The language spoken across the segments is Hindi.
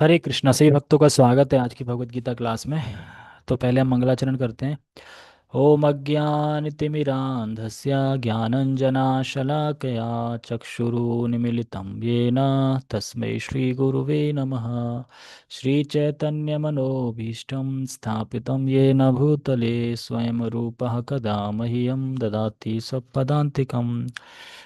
हरे कृष्णा। सभी भक्तों का स्वागत है आज की भगवत गीता क्लास में। तो पहले हम मंगलाचरण करते हैं। ओम अज्ञानतिमिरान्धस्य ज्ञानञ्जनाशलाकया चक्षुरुन्मीलितं येन तस्मै श्रीगुरुवे नमः। श्रीचैतन्यमनोभीष्टं स्थापितं येन भूतले स्वयं रूपः कदा मह्यं ददाति स्वपदान्तिकम्।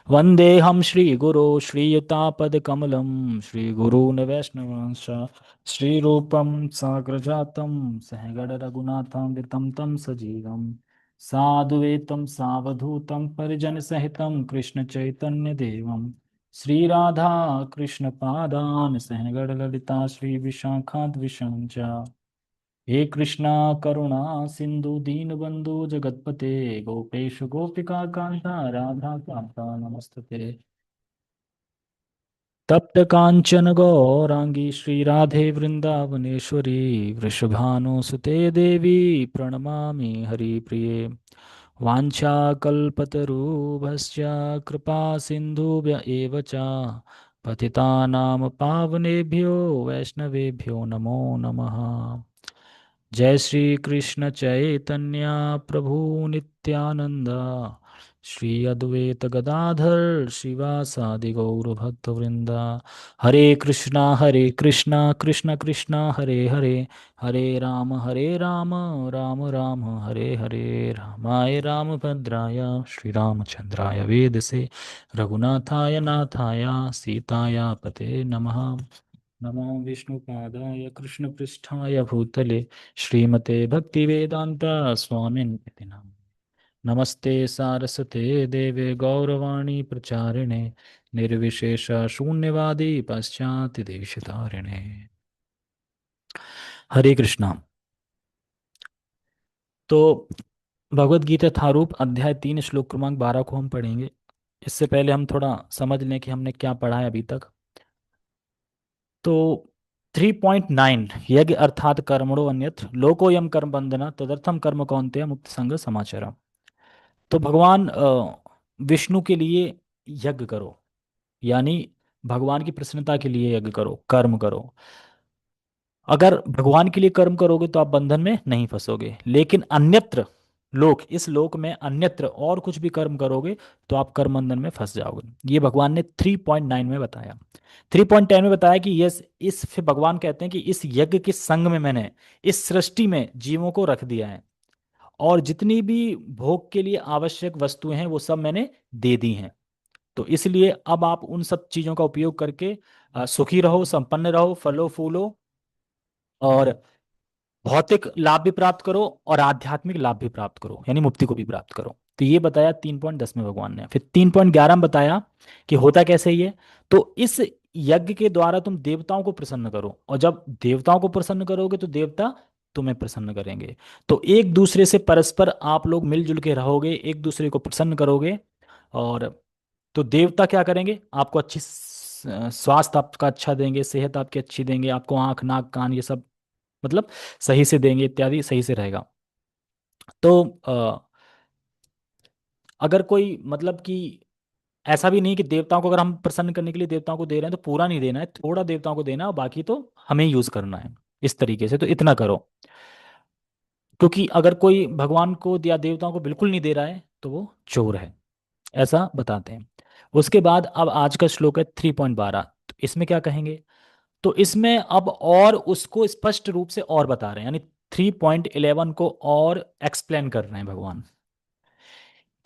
वन्देऽहं श्रीगुरो श्रीयुतापदकमलं श्रीगुरून् वैष्णवांश्च श्रीरूपं साग्रजातं सहगणरघुनाथान्वितं तं सजीवं साद्वैतं सावधूतं परिजनसहितं कृष्णचैतन्यदेवं श्रीराधा कृष्णपादान् सहगणललिता श्रीविशाखाद्विषं च। हे कृष्णा करुणा सिंधु दीनबंधु जगतपते गोपेश गोपिका कांता राधा कांता नमस्तते। तप्त कांचन गौरांगी श्री राधे वृंदावनेश्वरी वृषभानुसुते देवी प्रणमामि हरिप्रिये। वाञ्छाकल्पतरुभ्यश्च कृपा सिन्धुभ्य एव च पतितानां पावनेभ्यो वैष्णवेभ्यो नमो नमः। जय श्री कृष्ण चैतन्य प्रभु नित्यानंद श्री अद्वैत गदाधर शिवासादि गौर भक्तवृंद। हरे कृष्णा कृष्ण कृष्ण हरे हरे हरे राम राम राम हरे हरे रामाय रामभद्राय श्री रामचंद्राय वेदसे रघुनाथाय नाथाय सीताया पते नमः। नमो विष्णुपादाय कृष्णपृष्ठाय भूतले श्रीमते भक्तिवेदांत स्वामिन् इति नाम। नमस्ते सारस्वते देवे गौरवाणी प्रचारिणे निर्विशेष शून्यवादी पाश्चात्य देशतारिणे। हरे कृष्णा। तो भगवद गीता थारूप अध्याय 3 श्लोक क्रमांक 12 को हम पढ़ेंगे। इससे पहले हम थोड़ा समझ लें कि हमने क्या पढ़ा है अभी तक। तो 3.9 यज्ञ अर्थात कर्मणो अन्यत्र लोकोयम कर्म बंधना तदर्थम कर्म कौन्तेय मुक्त संग समाचार। तो भगवान विष्णु के लिए यज्ञ करो, यानी भगवान की प्रसन्नता के लिए यज्ञ करो, कर्म करो। अगर भगवान के लिए कर्म करोगे तो आप बंधन में नहीं फंसोगे, लेकिन अन्यत्र लोक, इस लोक में अन्यत्र और कुछ भी कर्म करोगे तो आप कर्म बंधन में फंस जाओगे। ये भगवान ने 3.9 में बताया। 3.10 में बताया कि यस, इस फिर भगवान कहते हैं कि इस यज्ञ के संग में मैंने इस सृष्टि में जीवों को रख दिया है, और जितनी भी भोग के लिए आवश्यक वस्तुएं हैं वो सब मैंने दे दी हैं। तो इसलिए अब आप उन सब चीजों का उपयोग करके सुखी रहो, संपन्न रहो, फलो फूलो, और भौतिक लाभ भी प्राप्त करो और आध्यात्मिक लाभ भी प्राप्त करो, यानी मुक्ति को भी प्राप्त करो। तो ये बताया 3.10 में भगवान ने। फिर 3.11 में बताया कि होता कैसे ये। तो इस यज्ञ के द्वारा तुम देवताओं को प्रसन्न करो, और जब देवताओं को प्रसन्न करोगे तो देवता तुम्हें प्रसन्न करेंगे। तो एक दूसरे से परस्पर आप लोग मिलजुल के रहोगे, एक दूसरे को प्रसन्न करोगे, और तो देवता क्या करेंगे, आपको अच्छी स्वास्थ्य आपका अच्छा देंगे, सेहत आपकी अच्छी देंगे, आपको आंख नाक कान ये सब मतलब सही से देंगे, इत्यादि सही से रहेगा। तो अगर कोई मतलब कि ऐसा भी नहीं कि देवताओं को, अगर हम प्रसन्न करने के लिए देवताओं को दे रहे हैं तो पूरा नहीं देना है, थोड़ा देवताओं को देना है और बाकी तो हमें यूज करना है। इस तरीके से तो इतना करो, क्योंकि अगर कोई भगवान को या देवताओं को बिल्कुल नहीं दे रहा है तो वो चोर है, ऐसा बताते हैं। उसके बाद अब आज का श्लोक है 3.12। तो इसमें क्या कहेंगे, तो इसमें अब और उसको स्पष्ट रूप से और बता रहे हैं, यानी 3.11 को और एक्सप्लेन कर रहे हैं भगवान।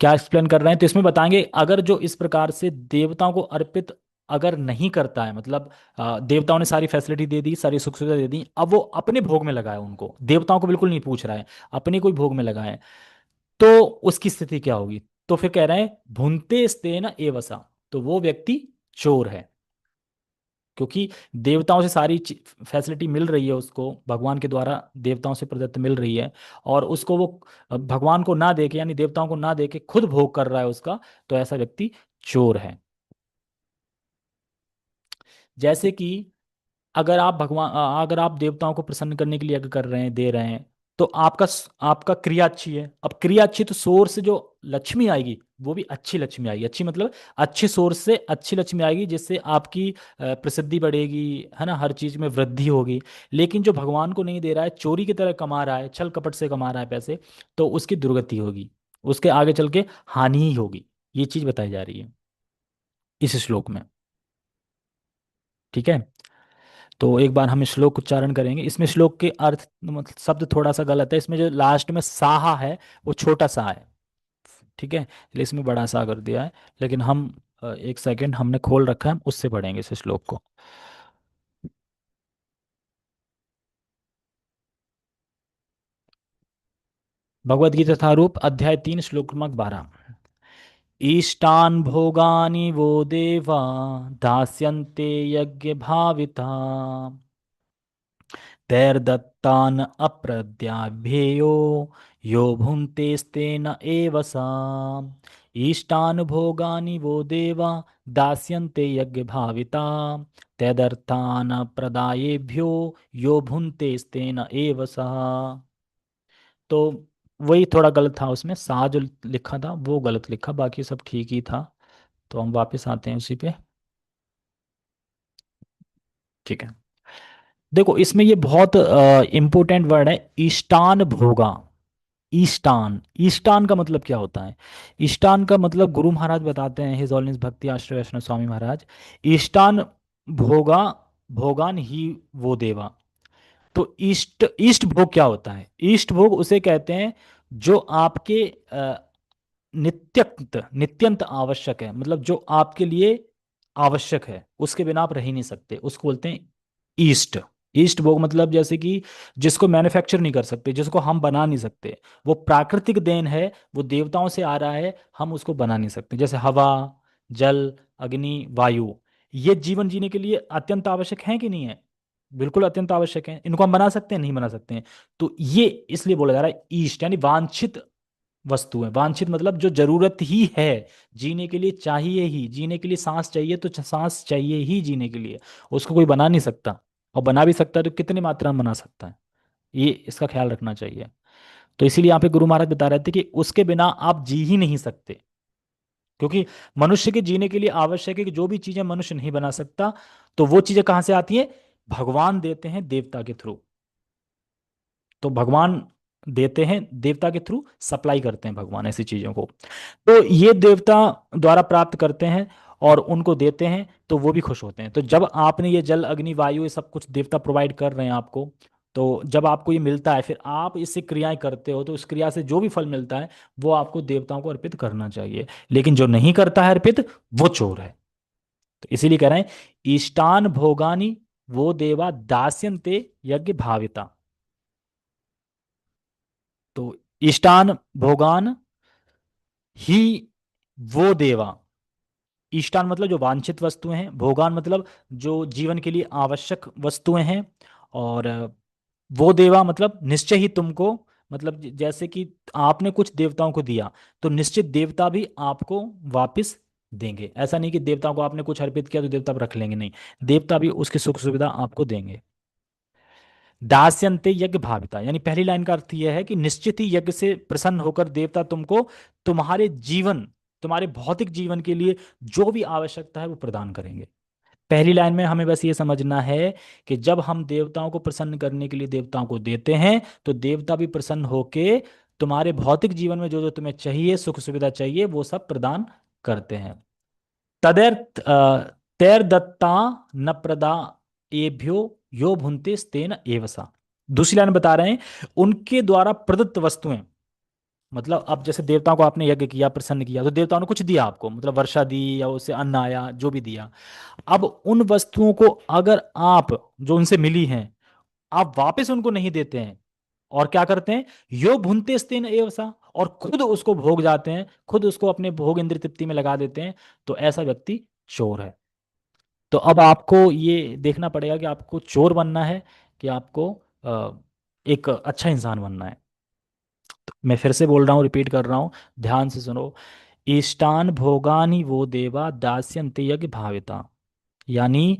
क्या एक्सप्लेन कर रहे हैं, तो इसमें बताएंगे अगर जो इस प्रकार से देवताओं को अर्पित अगर नहीं करता है, मतलब देवताओं ने सारी फैसिलिटी दे दी, सारी सुख सुविधा दे दी, अब वो अपने भोग में लगाए, उनको देवताओं को बिल्कुल नहीं पूछ रहा है, अपने कोई भोग में लगाए, तो उसकी स्थिति क्या होगी। तो फिर कह रहे हैं भुनते स्तेन एवसा, तो वो व्यक्ति चोर है, क्योंकि देवताओं से सारी फैसिलिटी मिल रही है उसको, भगवान के द्वारा देवताओं से प्रदत्त मिल रही है, और उसको वो भगवान को ना देके, यानी देवताओं को ना देके खुद भोग कर रहा है उसका, तो ऐसा व्यक्ति चोर है। जैसे कि अगर आप भगवान अगर आप देवताओं को प्रसन्न करने के लिए यज्ञ कर रहे हैं, दे रहे हैं, तो आपका क्रिया अच्छी है। अब क्रिया अच्छी तो सोर्स से जो लक्ष्मी आएगी वो भी अच्छी लक्ष्मी आएगी। अच्छी मतलब अच्छी सोर्स से अच्छी लक्ष्मी आएगी, जिससे आपकी प्रसिद्धि बढ़ेगी, है ना, हर चीज में वृद्धि होगी। लेकिन जो भगवान को नहीं दे रहा है, चोरी की तरह कमा रहा है, छल कपट से कमा रहा है पैसे, तो उसकी दुर्गति होगी, उसके आगे चल के हानि ही होगी। ये चीज बताई जा रही है इस श्लोक में। ठीक है। तो एक बार हम श्लोक उच्चारण करेंगे। इसमें श्लोक के अर्थ मतलब शब्द थोड़ा सा गलत है। इसमें जो लास्ट में साहा है वो छोटा सा है। ठीक है, इसलिए इसमें बड़ा सा कर दिया है। लेकिन हम एक सेकंड हमने खोल रखा है, हम उससे पढ़ेंगे इस श्लोक को। भगवद गीता यथारूप अध्याय 3 श्लोक क्रमांक 12। इष्टान भोगानि वो देवा दास्यन्ते यज्ञ भाविता तैर्दत्तान अप्रद्याभ्येयो यो भुङ्क्तेस्तेन एव सा। इष्टान भोगानि वो देवा दास्यन्ते यज्ञभाविता तदर्थान प्रदायेभ्यो यो भुङ्क्तेस्तेन एव सा। तो वही थोड़ा गलत था, उसमें सा जो लिखा था वो गलत लिखा, बाकी सब ठीक ही था। तो हम वापस आते हैं उसी पे। ठीक है। देखो इसमें ये बहुत इंपॉर्टेंट वर्ड है, इष्टान भोगा। ईष्टान, ईष्टान का मतलब क्या होता है? ईष्टान का मतलब गुरु महाराज बताते हैं, हिज ऑलनेस भक्ति आश्रय वैष्णव स्वामी महाराज। ईष्टान भोगा, भोगान ही वो देवा। तो इष्ट, इष्ट भोग क्या होता है? इष्ट भोग उसे कहते हैं जो आपके नित्यंत नित्यंत आवश्यक है, मतलब जो आपके लिए आवश्यक है, उसके बिना आप रह ही नहीं सकते, उसको बोलते हैं ईस्ट। ईस्ट भोग मतलब जैसे कि जिसको मैन्युफैक्चर नहीं कर सकते, जिसको हम बना नहीं सकते, वो प्राकृतिक देन है, वो देवताओं से आ रहा है, हम उसको बना नहीं सकते। जैसे हवा, जल, अग्नि, वायु, ये जीवन जीने के लिए अत्यंत आवश्यक है कि नहीं है? बिल्कुल अत्यंत आवश्यक है। इनको हम बना सकते हैं? नहीं बना सकते हैं। तो ये इसलिए बोला जा रहा है ईस्ट, यानी वांछित वस्तु है। वांछित मतलब जो जरूरत ही है, जीने के लिए चाहिए ही, जीने के लिए सांस चाहिए तो सांस चाहिए ही जीने के लिए, उसको कोई बना नहीं सकता। और बना भी सकता है तो कितनी मात्रा में बना सकता है, ये इसका ख्याल रखना चाहिए। तो इसीलिए यहाँ पे गुरु महाराज बता रहे थे कि उसके बिना आप जी ही नहीं सकते। क्योंकि मनुष्य के जीने के लिए आवश्यक है कि जो भी चीजें मनुष्य नहीं बना सकता, तो वो चीजें कहाँ से आती हैं? भगवान देते हैं देवता के थ्रू। तो भगवान देते हैं देवता के थ्रू, सप्लाई करते हैं भगवान ऐसी चीजों को। तो ये देवता द्वारा प्राप्त करते हैं और उनको देते हैं, तो वो भी खुश होते हैं। तो जब आपने ये जल अग्नि वायु ये सब कुछ देवता प्रोवाइड कर रहे हैं आपको, तो जब आपको ये मिलता है, फिर आप इससे क्रियाएं करते हो, तो उस क्रिया से जो भी फल मिलता है वो आपको देवताओं को अर्पित करना चाहिए। लेकिन जो नहीं करता है अर्पित, वो चोर है। तो इसीलिए कह रहे हैं इष्टान भोगानी वो देवा दास्यन्ते यज्ञ भाविता। तो इष्टान भोगान ही वो देवा। ईष्टान मतलब जो वांछित वस्तुएं हैं, भोगान मतलब जो जीवन के लिए आवश्यक वस्तुएं हैं। और वो देवा मतलब निश्चय ही तुमको, मतलब जैसे कि आपने कुछ देवताओं को दिया, तो निश्चित देवता भी आपको वापस देंगे। ऐसा नहीं कि देवताओं को आपने कुछ अर्पित किया तो देवता रख लेंगे, नहीं, देवता भी उसकी सुख सुविधा आपको देंगे। दास्यन्ते यज्ञ भाविता, यानी पहली लाइन का अर्थ यह है कि निश्चित ही यज्ञ से प्रसन्न होकर देवता तुमको तुम्हारे जीवन, तुम्हारे भौतिक जीवन के लिए जो भी आवश्यकता है वो प्रदान करेंगे। पहली लाइन में हमें बस ये समझना है कि जब हम देवताओं को प्रसन्न करने के लिए देवताओं को देते हैं, तो देवता भी प्रसन्न होके तुम्हारे भौतिक जीवन में जो जो तुम्हें चाहिए, सुख सुविधा चाहिए, वो सब प्रदान करते हैं। तदेर तैर दत्ता न प्रदा एभ्यो यो भुनते स्तेन एवसा। दूसरी लाइन बता रहे हैं उनके द्वारा प्रदत्त वस्तुएं, मतलब अब जैसे देवताओं को आपने यज्ञ किया, प्रसन्न किया, तो देवताओं ने कुछ दिया आपको, मतलब वर्षा दी या उससे अन्न आया, जो भी दिया। अब उन वस्तुओं को अगर आप, जो उनसे मिली हैं, आप वापस उनको नहीं देते हैं, और क्या करते हैं, यो भुनते स्तेन एवसा, और खुद उसको भोग जाते हैं, खुद उसको अपने भोग इंद्र तृप्ति में लगा देते हैं, तो ऐसा व्यक्ति चोर है। तो अब आपको ये देखना पड़ेगा कि आपको चोर बनना है कि आपको एक अच्छा इंसान बनना है। तो मैं फिर से बोल रहा हूँ, रिपीट कर रहा हूँ, ध्यान से सुनो। इष्टान भोगानि वो देवा दास्यन्ते यज्ञ भाविता, यानी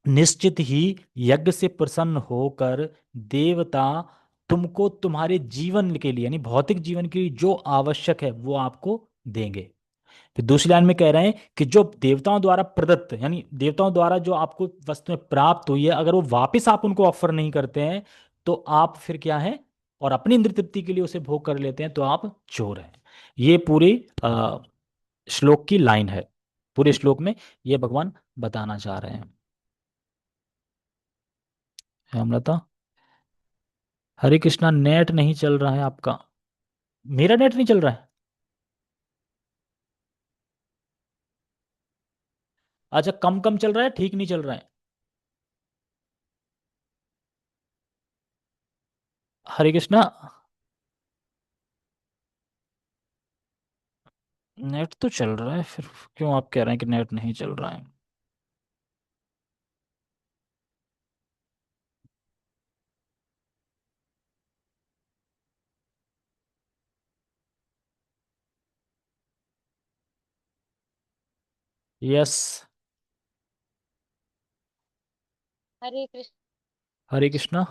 निश्चित ही यज्ञ से प्रसन्न होकर देवता तुमको तुम्हारे जीवन के लिए यानी भौतिक जीवन के लिए जो आवश्यक है वो आपको देंगे। फिर दूसरी लाइन में कह रहे हैं कि जो देवताओं द्वारा प्रदत्त यानी देवताओं द्वारा जो आपको वस्तुएं प्राप्त हुई है अगर वो वापस आप उनको ऑफर नहीं करते हैं तो आप फिर क्या है, और अपनी इंद्र तृप्ति के लिए उसे भोग कर लेते हैं तो आप चोर हैं। ये पूरी श्लोक की लाइन है। पूरे श्लोक में ये भगवान बताना चाह रहे हैं। हेमलता, हरे कृष्णा, नेट नहीं चल रहा है आपका। मेरा नेट नहीं चल रहा है? अच्छा, कम कम चल रहा है, ठीक नहीं चल रहा है? हरे कृष्णा, नेट तो चल रहा है, फिर क्यों आप कह रहे हैं कि नेट नहीं चल रहा है? यस। हरे कृष्ण। हरे कृष्णा।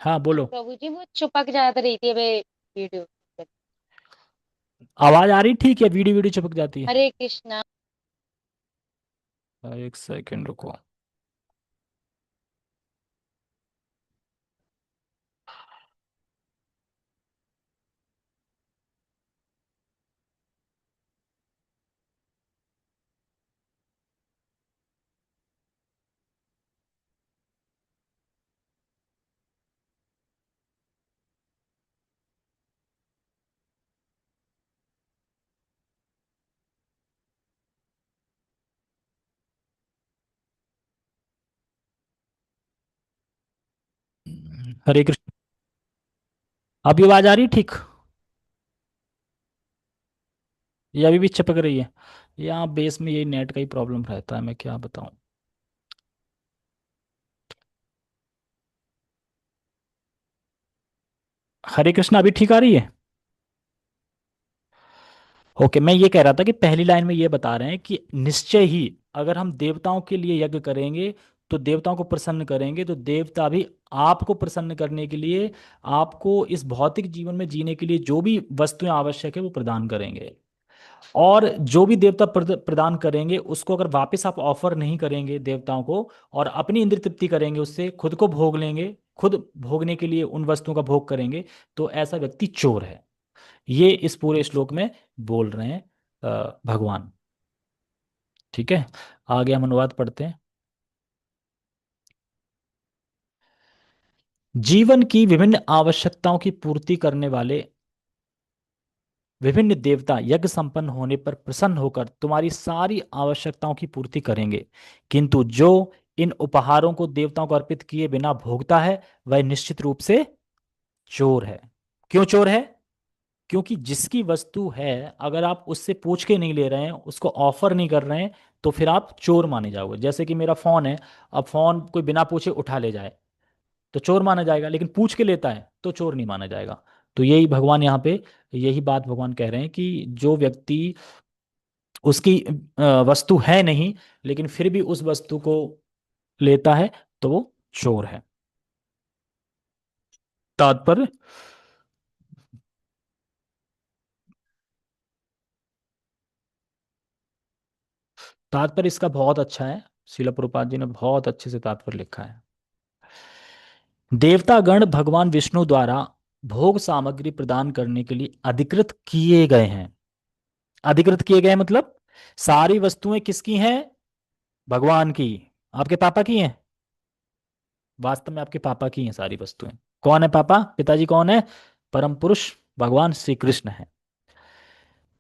हाँ बोलो। प्रभु जी वो चिपक जाती रही थी अबे वीडियो। आवाज आ रही ठीक है? वीडियो वीडियो चिपक जाती है? हरे कृष्णा। एक सेकंड रुको। हरे कृष्ण। अभी आवाज आ रही ठीक? ये अभी भी चिपक रही है? यहाँ बेस में यही नेट का ही प्रॉब्लम रहता है, मैं क्या बताऊं। हरे कृष्ण, अभी ठीक आ रही है? ओके, मैं ये कह रहा था कि पहली लाइन में ये बता रहे हैं कि निश्चय ही अगर हम देवताओं के लिए यज्ञ करेंगे तो देवताओं को प्रसन्न करेंगे तो देवता भी आपको प्रसन्न करने के लिए आपको इस भौतिक जीवन में जीने के लिए जो भी वस्तुएं आवश्यक है वो प्रदान करेंगे। और जो भी देवता प्रदान करेंगे उसको अगर वापस आप ऑफर नहीं करेंगे देवताओं को और अपनी इंद्रिय तृप्ति करेंगे, उससे खुद को भोग लेंगे, खुद भोगने के लिए उन वस्तुओं का भोग करेंगे, तो ऐसा व्यक्ति चोर है। ये इस पूरे श्लोक में बोल रहे हैं भगवान। ठीक है, आगे हम अनुवाद पढ़ते हैं। जीवन की विभिन्न आवश्यकताओं की पूर्ति करने वाले विभिन्न देवता यज्ञ संपन्न होने पर प्रसन्न होकर तुम्हारी सारी आवश्यकताओं की पूर्ति करेंगे, किंतु जो इन उपहारों को देवताओं को अर्पित किए बिना भोगता है वह निश्चित रूप से चोर है। क्यों चोर है? क्योंकि जिसकी वस्तु है अगर आप उससे पूछ के नहीं ले रहे हैं, उसको ऑफर नहीं कर रहे हैं, तो फिर आप चोर माने जाओगे। जैसे कि मेरा फोन है, अब फोन कोई बिना पूछे उठा ले जाए तो चोर माना जाएगा, लेकिन पूछ के लेता है तो चोर नहीं माना जाएगा। तो यही भगवान यहाँ पे, यही बात भगवान कह रहे हैं कि जो व्यक्ति उसकी वस्तु है नहीं लेकिन फिर भी उस वस्तु को लेता है तो वो चोर है। तात्पर्य, तात्पर्य इसका बहुत अच्छा है। शिला प्रभुपाद जी ने बहुत अच्छे से तात्पर्य लिखा है। देवतागण भगवान विष्णु द्वारा भोग सामग्री प्रदान करने के लिए अधिकृत किए गए हैं। अधिकृत किए गए हैं मतलब सारी वस्तुएं किसकी हैं? भगवान की। आपके पापा की हैं? वास्तव में आपके पापा की हैं सारी वस्तुएं। कौन है पापा? पिताजी कौन है? परम पुरुष भगवान श्री कृष्ण है।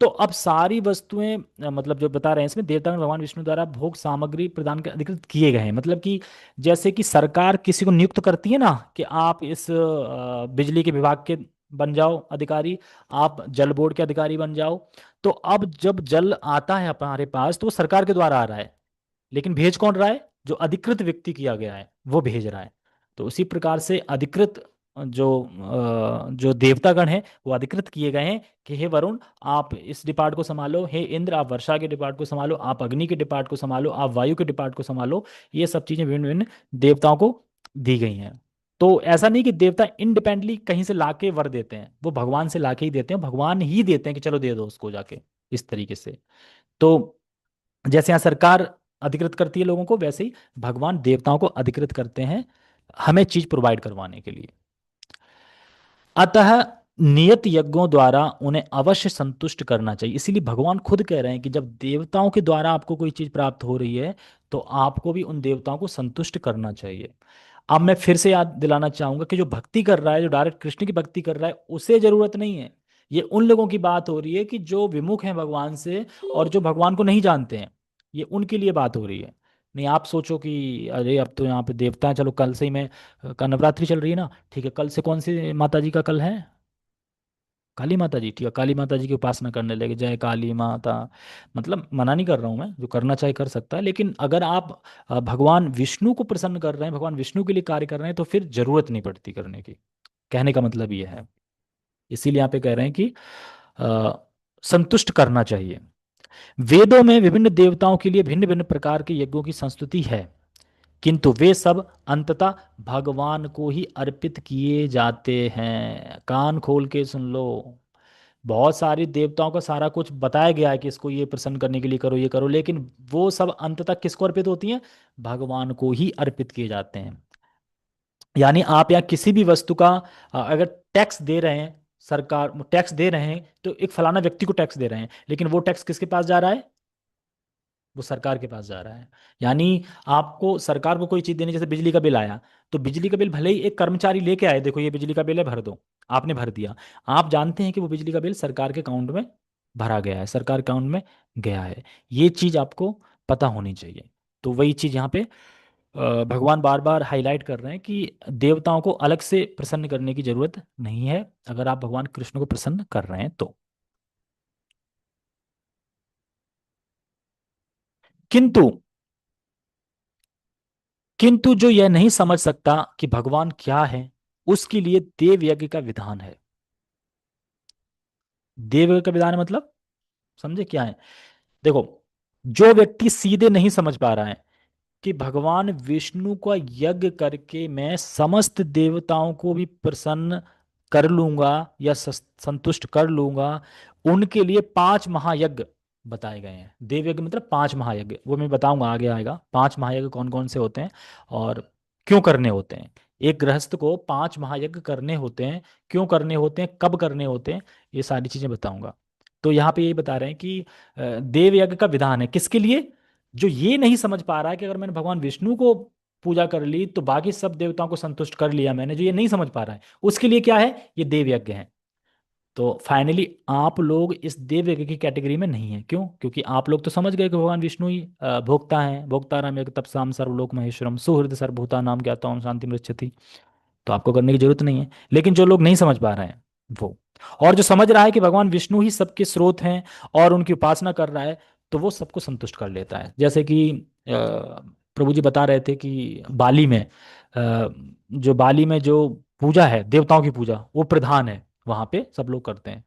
तो अब सारी वस्तुएं मतलब जो बता रहे हैं इसमें देवतागण भगवान विष्णु द्वारा भोग सामग्री प्रदान कर अधिकृत किए गए हैं, मतलब कि जैसे कि सरकार किसी को नियुक्त करती है ना कि आप इस बिजली के विभाग के बन जाओ अधिकारी, आप जल बोर्ड के अधिकारी बन जाओ। तो अब जब जल आता है हमारे पास तो वो सरकार के द्वारा आ रहा है, लेकिन भेज कौन रहा है? जो अधिकृत व्यक्ति किया गया है वो भेज रहा है। तो उसी प्रकार से अधिकृत जो देवतागण हैं वो अधिकृत किए गए हैं कि हे वरुण आप इस डिपार्ट को संभालो, हे इंद्र आप वर्षा के डिपार्ट को संभालो, आप अग्नि के डिपार्ट को संभालो, आप वायु के डिपार्ट को संभालो। ये सब चीजें विभिन्न विभिन्न देवताओं को दी गई हैं। तो ऐसा नहीं कि देवता इंडिपेंडेंटली कहीं से लाके वर देते हैं, वो भगवान से लाके ही देते हैं, भगवान ही देते हैं कि चलो दे दो उसको जाके, इस तरीके से। तो जैसे यहाँ सरकार अधिकृत करती है लोगों को, वैसे ही भगवान देवताओं को अधिकृत करते हैं हमें चीज प्रोवाइड करवाने के लिए। अतः नियत यज्ञों द्वारा उन्हें अवश्य संतुष्ट करना चाहिए। इसीलिए भगवान खुद कह रहे हैं कि जब देवताओं के द्वारा आपको कोई चीज प्राप्त हो रही है, तो आपको भी उन देवताओं को संतुष्ट करना चाहिए। अब मैं फिर से याद दिलाना चाहूंगा कि जो भक्ति कर रहा है, जो डायरेक्ट कृष्ण की भक्ति कर रहा है, उसे जरूरत नहीं है। ये उन लोगों की बात हो रही है कि जो विमुख हैं भगवान से और जो भगवान को नहीं जानते हैं, ये उनके लिए बात हो रही है। नहीं आप सोचो कि अरे अब तो यहाँ पे देवता हैं, चलो कल से ही मैं, का नवरात्रि चल रही है ना, ठीक है, कल से कौन सी माता जी का कल है? काली माता जी, ठीक है, काली माता जी की उपासना करने लगे, जय काली माता। मतलब मना नहीं कर रहा हूँ मैं, जो करना चाहे कर सकता है, लेकिन अगर आप भगवान विष्णु को प्रसन्न कर रहे हैं, भगवान विष्णु के लिए कार्य कर रहे हैं, तो फिर जरूरत नहीं पड़ती करने की। कहने का मतलब ये है। इसीलिए यहाँ पे कह रहे हैं कि अ, संतुष्ट करना चाहिए। वेदों में विभिन्न देवताओं के लिए भिन्न भिन्न प्रकार के यज्ञों की संस्तुति है, किंतु वे सब अंततः भगवान को ही अर्पित किए जाते हैं। कान खोल के सुन लो। बहुत सारी देवताओं का सारा कुछ बताया गया है कि इसको ये प्रसन्न करने के लिए करो, ये करो, लेकिन वो सब अंततः किसको अर्पित होती हैं? भगवान को ही अर्पित किए जाते हैं। यानी आप यहाँ किसी भी वस्तु का अगर टैक्स दे रहे हैं, सरकार टैक्स दे रहे हैं, तो एक फलाना व्यक्ति को टैक्स दे रहे हैं, लेकिन वो टैक्स किसके पास जा रहा है? वो सरकार के पास जा रहा है। यानी आपको सरकार को कोई चीज देनी, जैसे बिजली का बिल आया, तो बिजली का बिल भले ही एक कर्मचारी लेके आए, देखो ये बिजली का बिल है भर दो, आपने भर दिया, आप जानते हैं कि वो बिजली का बिल सरकार के अकाउंट में भरा गया है, सरकार के अकाउंट में गया है। ये चीज आपको पता होनी चाहिए। तो वही चीज यहाँ पे भगवान बार बार हाईलाइट कर रहे हैं कि देवताओं को अलग से प्रसन्न करने की जरूरत नहीं है, अगर आप भगवान कृष्ण को प्रसन्न कर रहे हैं तो। किंतु किंतु जो यह नहीं समझ सकता कि भगवान क्या है, उसके लिए देव यज्ञ का विधान है। देव यज्ञ का विधान है मतलब, समझे क्या है? देखो, जो व्यक्ति सीधे नहीं समझ पा रहा है कि भगवान विष्णु का यज्ञ करके मैं समस्त देवताओं को भी प्रसन्न कर लूंगा या संतुष्ट कर लूंगा, उनके लिए 5 महायज्ञ बताए गए हैं। देव यज्ञ मतलब 5 महायज्ञ, वो मैं बताऊंगा, आगे आएगा 5 महायज्ञ कौन कौन से होते हैं और क्यों करने होते हैं। एक गृहस्थ को 5 महायज्ञ करने होते हैं, क्यों करने होते हैं, कब करने होते हैं, ये सारी चीजें बताऊंगा। तो यहाँ पे यही बता रहे हैं कि देव यज्ञ का विधान है किसके लिए? जो ये नहीं समझ पा रहा है कि अगर मैंने भगवान विष्णु को पूजा कर ली तो बाकी सब देवताओं को संतुष्ट कर लिया मैंने, जो ये नहीं समझ पा रहा है, उसके लिए क्या है? ये देव यज्ञ है। तो फाइनली आप लोग इस देव यज्ञ की कैटेगरी में नहीं है। क्यों? क्योंकि आप लोग तो समझ गए कि भगवान विष्णु ही भोक्ता है, भोक्ताराम यज्ञ तपसाम सर्वलोक महेश्वरम सुहृद सर्वभूता नाम ज्ञाता ओम शांति मृच्छति। तो आपको करने की जरूरत नहीं है। लेकिन जो लोग नहीं समझ पा रहे हैं वो, और जो समझ रहा है कि भगवान विष्णु ही सबके स्रोत हैं और उनकी उपासना कर रहा है, तो वो सबको संतुष्ट कर लेता है। जैसे कि प्रभु जी बता रहे थे कि बाली में, जो बाली में जो पूजा है, देवताओं की पूजा, वो प्रधान है, वहां पे सब लोग करते हैं।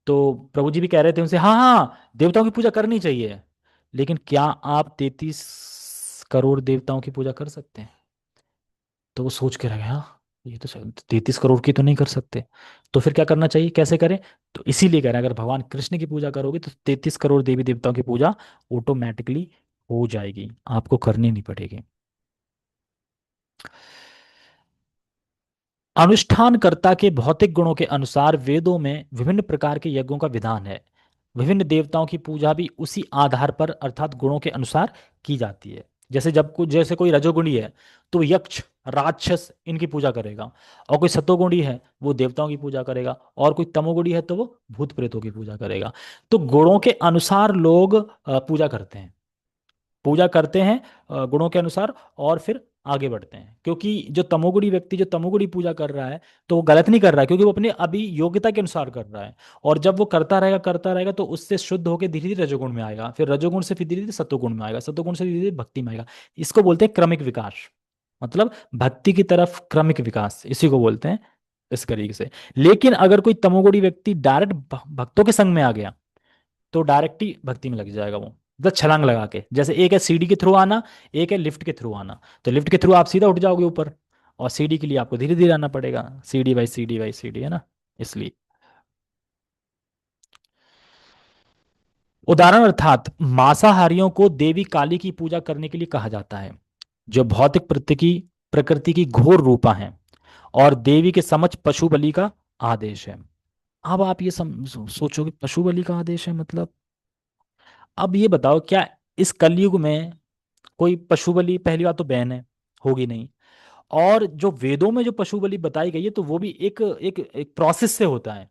तो प्रभु जी भी कह रहे थे उनसे, हाँ हाँ देवताओं की पूजा करनी चाहिए, लेकिन क्या आप 33 करोड़ देवताओं की पूजा कर सकते हैं? तो वो सोच के रह गए, हाँ ये तो 33 करोड़ की तो नहीं कर सकते, तो फिर क्या करना चाहिए, कैसे करें? तो इसीलिए कह रहे हैं अगर भगवान कृष्ण की पूजा करोगे तो 33 करोड़ देवी देवताओं की पूजा ऑटोमेटिकली हो जाएगी, आपको करनी नहीं पड़ेगी। अनुष्ठानकर्ता के भौतिक गुणों के अनुसार वेदों में विभिन्न प्रकार के यज्ञों का विधान है। विभिन्न देवताओं की पूजा भी उसी आधार पर अर्थात गुणों के अनुसार की जाती है। जैसे कोई रजोगुणी है तो यक्ष, राक्षस इनकी पूजा करेगा, और कोई सतोगुणी है वो देवताओं की पूजा करेगा, और कोई तमोगुणी है तो वो भूत प्रेतों की पूजा करेगा। तो गुणों के अनुसार लोग पूजा करते हैं, पूजा करते हैं गुणों के अनुसार, और फिर आगे बढ़ते हैं। क्योंकि जो तमोगुणी व्यक्ति जो तमोगुणी पूजा कर रहा है, तो वो गलत नहीं कर रहा है, क्योंकि वो अपने अभी योग्यता के अनुसार कर रहा है। और जब वो करता रहेगा तो उससे शुद्ध होकर धीरे धीरे रजोगुण में आएगा, फिर रजोगुण से फिर धीरे धीरे सत्वगुण में आएगा, सत्वगुण से धीरे धीरे भक्ति में आएगा। इसको बोलते हैं क्रमिक विकास, मतलब भक्ति की तरफ क्रमिक विकास, इसी को बोलते हैं इस तरीके से। लेकिन अगर कोई तमोगुणी व्यक्ति डायरेक्ट भक्तों के संग में आ गया, तो डायरेक्ट ही भक्ति में लग जाएगा वो, बस छलांग लगा के। जैसे एक है सीढ़ी के थ्रू आना, एक है लिफ्ट के थ्रू आना। तो लिफ्ट के थ्रू आप सीधा उठ जाओगे ऊपर, और सीडी के लिए आपको धीरे धीरे आना पड़ेगा, CD by CD by CD, है ना, इसलिए। उदाहरण अर्थात मांसाहारियों को देवी काली की पूजा करने के लिए कहा जाता है, जो भौतिक प्रकृति की घोर रूपा है, और देवी के समक्ष पशु बलि का आदेश है। अब आप ये सोचोगे पशु बलि का आदेश है मतलब, अब ये बताओ क्या इस कलयुग में कोई पशु बलि, पहली बात तो बैन है, होगी नहीं। और जो वेदों में जो पशु बलि बताई गई है तो वो भी एक प्रोसेस से होता है।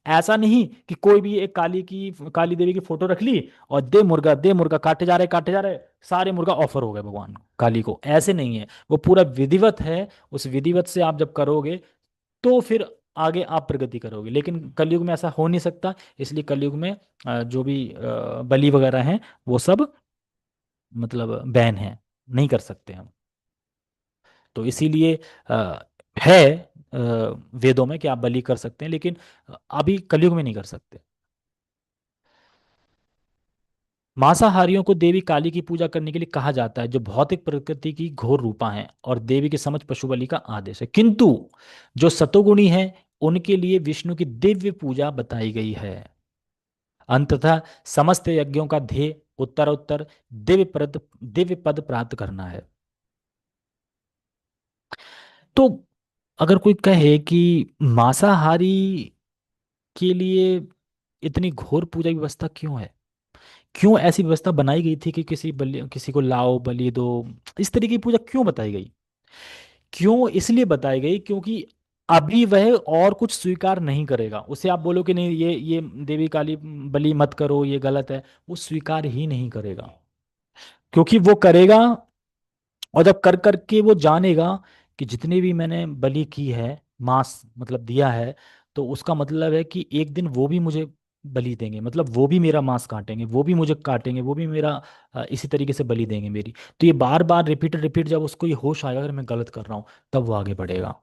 ऐसा नहीं कि कोई भी एक काली देवी की फोटो रख ली और दे मुर्गा, काटे जा रहे, सारे मुर्गा ऑफर हो गए भगवान काली को, ऐसे नहीं है। वो पूरा विधिवत है। उस विधिवत से आप जब करोगे तो फिर आगे आप प्रगति करोगे, लेकिन कलयुग में ऐसा हो नहीं सकता। इसलिए कलयुग में जो भी बलि वगैरह हैं वो सब मतलब बैन है, नहीं कर सकते हम। तो इसीलिए है वेदों में कि आप बलि कर सकते हैं, लेकिन अभी कलयुग में नहीं कर सकते। मांसाहारियों को देवी काली की पूजा करने के लिए कहा जाता है, जो भौतिक प्रकृति की घोर रूपा है, और देवी के समक्ष पशु बलि का आदेश है। किंतु जो सतोगुणी है उनके लिए विष्णु की दिव्य पूजा बताई गई है। अंततः समस्त यज्ञों का ध्येय उत्तर उत्तर दिव्य पद प्राप्त करना है। तो अगर कोई कहे कि मांसाहारी के लिए इतनी घोर पूजा की व्यवस्था क्यों है, क्यों ऐसी व्यवस्था बनाई गई थी कि किसी को लाओ बलि दो, इस तरीके की पूजा क्यों बताई गई? क्यों इसलिए बताई गई क्योंकि अभी वह और कुछ स्वीकार नहीं करेगा। उसे आप बोलो कि नहीं ये देवी काली बलि मत करो, ये गलत है, वो स्वीकार ही नहीं करेगा। क्योंकि वो करेगा, और जब कर करके वो जानेगा कि जितनी भी मैंने बलि की है, मांस मतलब दिया है, तो उसका मतलब है कि एक दिन वो भी मुझे बलि देंगे, मतलब वो भी मेरा मांस काटेंगे, वो भी मुझे काटेंगे, वो भी मेरा इसी तरीके से बलि देंगे मेरी। तो ये बार बार रिपीट रिपीट जब उसको ये होश आएगा अगर मैं गलत कर रहा हूँ, तब वो आगे बढ़ेगा।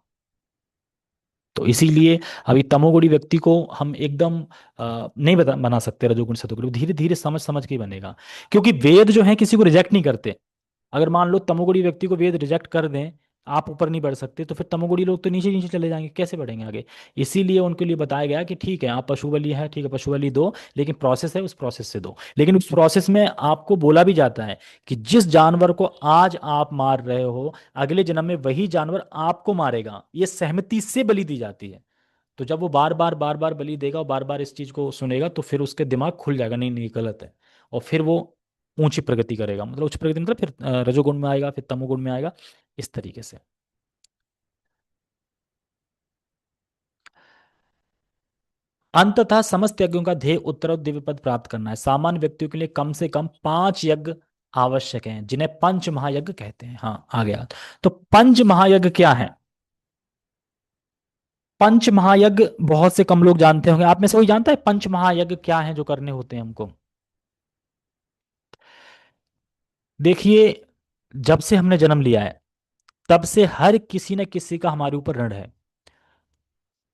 तो इसीलिए अभी तमोगुणी व्यक्ति को हम एकदम नहीं बना सकते रजोगुण सतोगुण, धीरे धीरे समझ समझ के ही बनेगा। क्योंकि वेद जो है किसी को रिजेक्ट नहीं करते। अगर मान लो तमोगुणी व्यक्ति को वेद रिजेक्ट कर दें, आप ऊपर नहीं बढ़ सकते, तो फिर तमोगुणी लोग तो नीचे नीचे चले जाएंगे, कैसे बढ़ेंगे आगे? इसीलिए उनके लिए बताया गया कि ठीक है आप पशु बलि है, ठीक है पशु बलि दो, लेकिन प्रोसेस है, उस प्रोसेस से दो। लेकिन उस प्रोसेस में आपको बोला भी जाता है कि जिस जानवर को आज आप मार रहे हो, अगले जन्म में वही जानवर आपको मारेगा, ये सहमति से बलि दी जाती है। तो जब वो बार बार बलि देगा और बार बार इस चीज को सुनेगा, तो फिर उसके दिमाग खुल जाएगा, नहीं नहीं गलत है। और फिर वो ऊंची प्रगति करेगा, मतलब उच्च प्रगति मतलब फिर रजोगुण में आएगा, फिर तमोगुण में आएगा, इस तरीके से। अंततः समस्त यज्ञों का ध्येय उत्तरोत्तर दिव्य पद प्राप्त करना है। सामान्य व्यक्तियों के लिए कम से कम 5 यज्ञ आवश्यक हैं, जिन्हें पंच महायज्ञ कहते हैं। हाँ आ गया। तो पंच महायज्ञ क्या है? पंच महायज्ञ बहुत से कम लोग जानते होंगे, आप में से कोई जानता है पंच महायज्ञ क्या है जो करने होते हैं हमको? देखिए, जब से हमने जन्म लिया है तब से हर किसी न किसी का हमारे ऊपर ऋण है।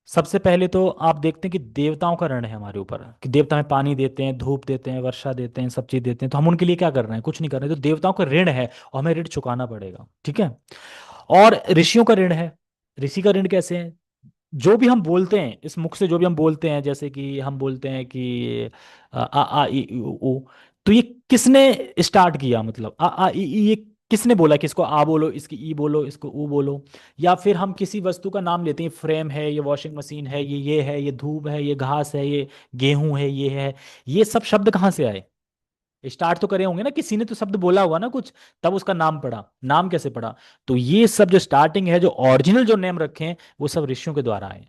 सबसे पहले तो आप देखते हैं कि देवताओं का ऋण है हमारे ऊपर, कि देवता हमें पानी देते हैं, धूप देते हैं, वर्षा देते हैं, सब चीज देते हैं, तो हम उनके लिए क्या कर रहे हैं? कुछ नहीं कर रहे। तो देवताओं का ऋण है और हमें ऋण चुकाना पड़ेगा, ठीक है। और ऋषियों का ऋण है। ऋषि का ऋण कैसे है? जो भी हम बोलते हैं इस मुख से, जो भी हम बोलते हैं, जैसे कि हम बोलते हैं कि आ ई ई, उ ऊ, तो ये किसने स्टार्ट किया? मतलब आ ई ई, ये किसने बोला कि इसको आ बोलो, इसकी ई बोलो, इसको ऊ बोलो? या फिर हम किसी वस्तु का नाम लेते हैं, फ्रेम है, ये वॉशिंग मशीन है, ये है, ये धूप है, ये घास है, ये गेहूं है, ये है। ये सब शब्द कहाँ से आए? स्टार्ट तो करे होंगे ना, किसी ने तो शब्द बोला हुआ ना कुछ, तब उसका नाम पड़ा। नाम कैसे पड़ा? तो ये सब जो स्टार्टिंग है, जो ओरिजिनल जो नेम रखे हैं, वो सब ऋषियों के द्वारा आए।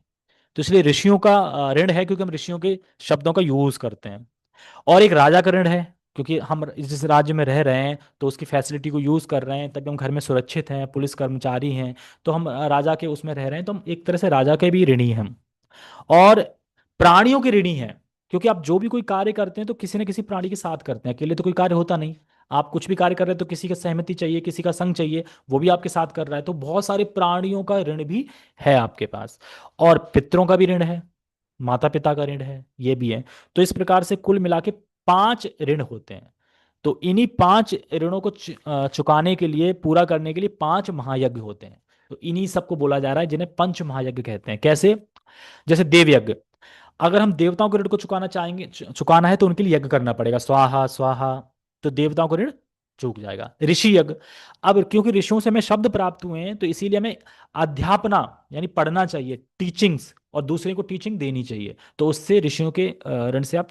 तो इसलिए ऋषियों का ऋण है, क्योंकि हम ऋषियों के शब्दों का यूज करते हैं। और एक राजा का ऋण है, क्योंकि हम जिस राज्य में रह रहे हैं तो उसकी फैसिलिटी को यूज कर रहे हैं, तभी हम घर में सुरक्षित हैं, पुलिस कर्मचारी हैं, तो हम राजा के उसमें रह रहे हैं, तो हम एक तरह से राजा के भी ऋणी हैं हम। और प्राणियों के ऋणी हैं, क्योंकि आप जो भी कोई कार्य करते हैं तो किसी न किसी प्राणी के साथ करते हैं, अकेले तो कोई कार्य होता नहीं। आप कुछ भी कार्य कर रहे हैं तो किसी का सहमति चाहिए, किसी का संग चाहिए, वो भी आपके साथ कर रहा है, तो बहुत सारे प्राणियों का ऋण भी है आपके पास। और पितरों का भी ऋण है, माता पिता का ऋण है, ये भी है। तो इस प्रकार से कुल मिला के 5 ऋण होते हैं। तो इन्हीं 5 ऋणों को चुकाने के लिए, पूरा करने के लिए 5 महायज्ञ होते हैं। तो इन्हीं सबको बोला जा रहा है जिन्हें पंच महायज्ञ कहते हैं। कैसे? जैसे देव यज्ञ, अगर हम देवताओं को ऋण को चुकाना चाहेंगे, चुकाना है तो उनके लिए यज्ञ करना पड़ेगा, स्वाहा स्वाहा, तो देवताओं को ऋण चूक जाएगा। ऋषि यज्ञ, अब क्योंकि ऋषियों से हमें शब्द प्राप्त हुए हैं तो इसीलिए हमें अध्यापना यानी पढ़ना चाहिए, टीचिंग्स, और दूसरे को टीचिंग देनी चाहिए, तो उससे ऋषियों के ऋण से आप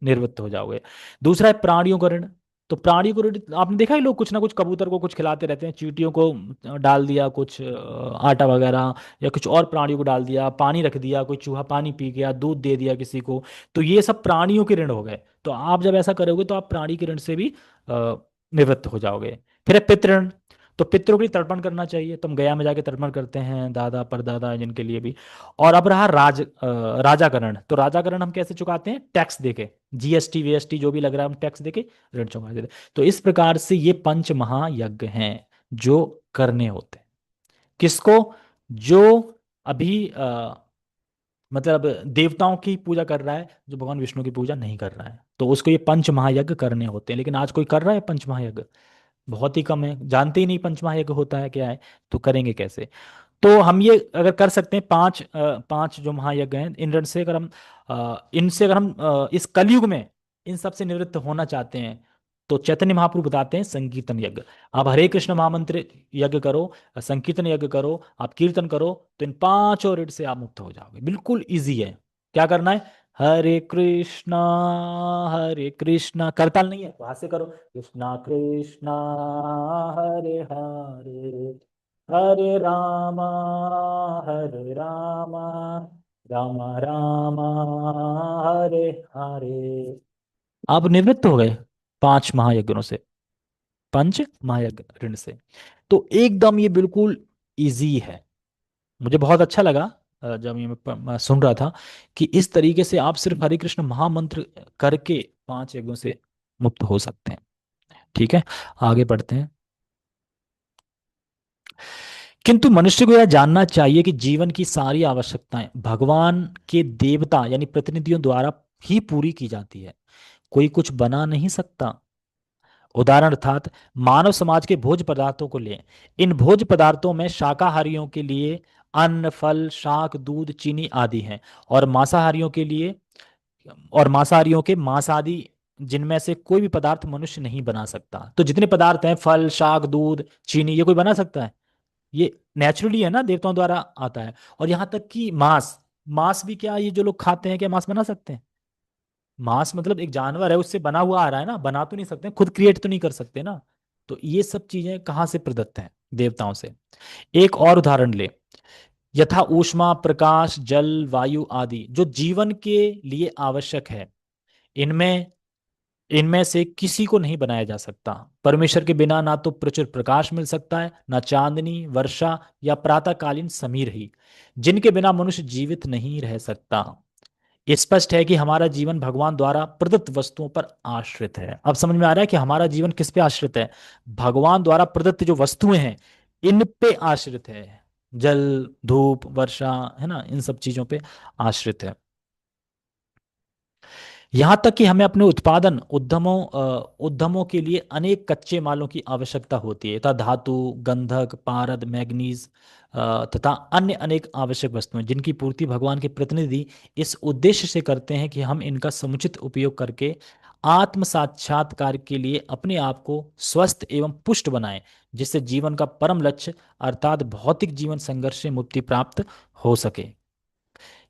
निवृत्त हो जाओगे। दूसरा है प्राणियों का ऋण। तो प्राणियों को ऋण आपने देखा है, लोग कुछ ना कुछ कबूतर को कुछ खिलाते रहते हैं, चींटियों को डाल दिया कुछ आटा वगैरह, या कुछ और प्राणियों को डाल दिया, पानी रख दिया, कोई चूहा पानी पी गया, दूध दे दिया किसी को, तो ये सब प्राणियों के ऋण हो गए। तो आप जब ऐसा करोगे तो आप प्राणी के ऋण से भी निवृत्त हो जाओगे। फिर है पितृण। तो पितरों के लिए तर्पण करना चाहिए, तुम गया में जाके तर्पण करते हैं, दादा परदादा जिनके लिए भी। और अब रहा राजाकरण। तो राजाकरण हम कैसे चुकाते हैं? टैक्स देके, जीएसटी वीएसटी जो भी लग रहा है हम टैक्स देके ऋण चुका देते हैं। तो इस प्रकार से ये पंच महायज्ञ हैं जो करने होते हैं। किसको? जो अभी मतलब देवताओं की पूजा कर रहा है, जो भगवान विष्णु की पूजा नहीं कर रहा है, तो उसको ये पंच महायज्ञ करने होते हैं। लेकिन आज कोई कर रहा है पंच महायज्ञ? बहुत ही कम है, जानते ही नहीं पंच महायज्ञ होता है क्या है, तो करेंगे कैसे? तो हम ये अगर कर सकते हैं, पांच जो महायज्ञ हैं, इन ऋण से अगर हम इनसे अगर हम इस कलयुग में इन सब से निवृत्त होना चाहते हैं, तो चैतन्य महाप्रभु बताते हैं संकीर्तन यज्ञ। आप हरे कृष्ण महामंत्र यज्ञ करो, संकीर्तन यज्ञ करो, आप कीर्तन करो, तो इन पांचों ऋण से आप मुक्त हो जाओगे। बिल्कुल इजी है। क्या करना है? हरे कृष्णा, करताल नहीं है तो हाथ से करो, कृष्णा कृष्णा हरे हरे, हरे रामा हरे रामा, राम राम हरे हरे। आप निवृत्त हो गए पांच महायज्ञों से, पंच महायज्ञ ऋण से। तो एकदम ये बिल्कुल इजी है। मुझे बहुत अच्छा लगा जब ये मैं सुन रहा था कि इस तरीके से आप सिर्फ हरे कृष्ण महामंत्र करके पांच यज्ञों से मुक्त हो सकते हैं। ठीक है, आगे बढ़ते हैं। किंतु मनुष्य को यह जानना चाहिए कि जीवन की सारी आवश्यकताएं भगवान के देवता यानी प्रतिनिधियों द्वारा ही पूरी की जाती है, कोई कुछ बना नहीं सकता। उदाहरण अर्थात मानव समाज के भोज्य पदार्थों को लें। इन भोज्य पदार्थों में शाकाहारियों के लिए अन्न, फल, शाक, दूध, चीनी आदि हैं, और मांसाहारियों के लिए, और मांसाहारियों के मांस आदि, जिनमें से कोई भी पदार्थ मनुष्य नहीं बना सकता। तो जितने पदार्थ हैं, फल, शाक, दूध, चीनी, ये कोई बना सकता है? ये नेचुरली है ना, देवताओं द्वारा आता है। और यहाँ तक कि मांस, मांस भी क्या ये जो लोग खाते हैं क्या मांस बना सकते हैं? मांस मतलब एक जानवर है, उससे बना हुआ आ रहा है ना, बना तो नहीं सकते, खुद क्रिएट तो नहीं कर सकते ना। तो ये सब चीजें कहाँ से प्रदत्त हैं? देवताओं से। एक और उदाहरण ले, यथा ऊष्मा, प्रकाश, जल, वायु आदि जो जीवन के लिए आवश्यक है, इनमें इनमें से किसी को नहीं बनाया जा सकता। परमेश्वर के बिना ना तो प्रचुर प्रकाश मिल सकता है, ना चांदनी, वर्षा या प्रातःकालीन समीर ही, जिनके बिना मनुष्य जीवित नहीं रह सकता। स्पष्ट है कि हमारा जीवन भगवान द्वारा प्रदत्त वस्तुओं पर आश्रित है। अब समझ में आ रहा है कि हमारा जीवन किस पे आश्रित है? भगवान द्वारा प्रदत्त जो वस्तुएं हैं इन पे आश्रित है। जल, धूप, वर्षा, है ना, इन सब चीजों पे आश्रित है। यहाँ तक कि हमें अपने उत्पादन उद्यमों के लिए अनेक कच्चे मालों की आवश्यकता होती है, तथा धातु, गंधक, पारद, मैग्नीज तथा अन्य अनेक आवश्यक वस्तुएं, जिनकी पूर्ति भगवान के प्रतिनिधि इस उद्देश्य से करते हैं कि हम इनका समुचित उपयोग करके आत्म साक्षात्कार के लिए अपने आप को स्वस्थ एवं पुष्ट बनाएं, जिससे जीवन का परम लक्ष्य अर्थात भौतिक जीवन संघर्ष से मुक्ति प्राप्त हो सके।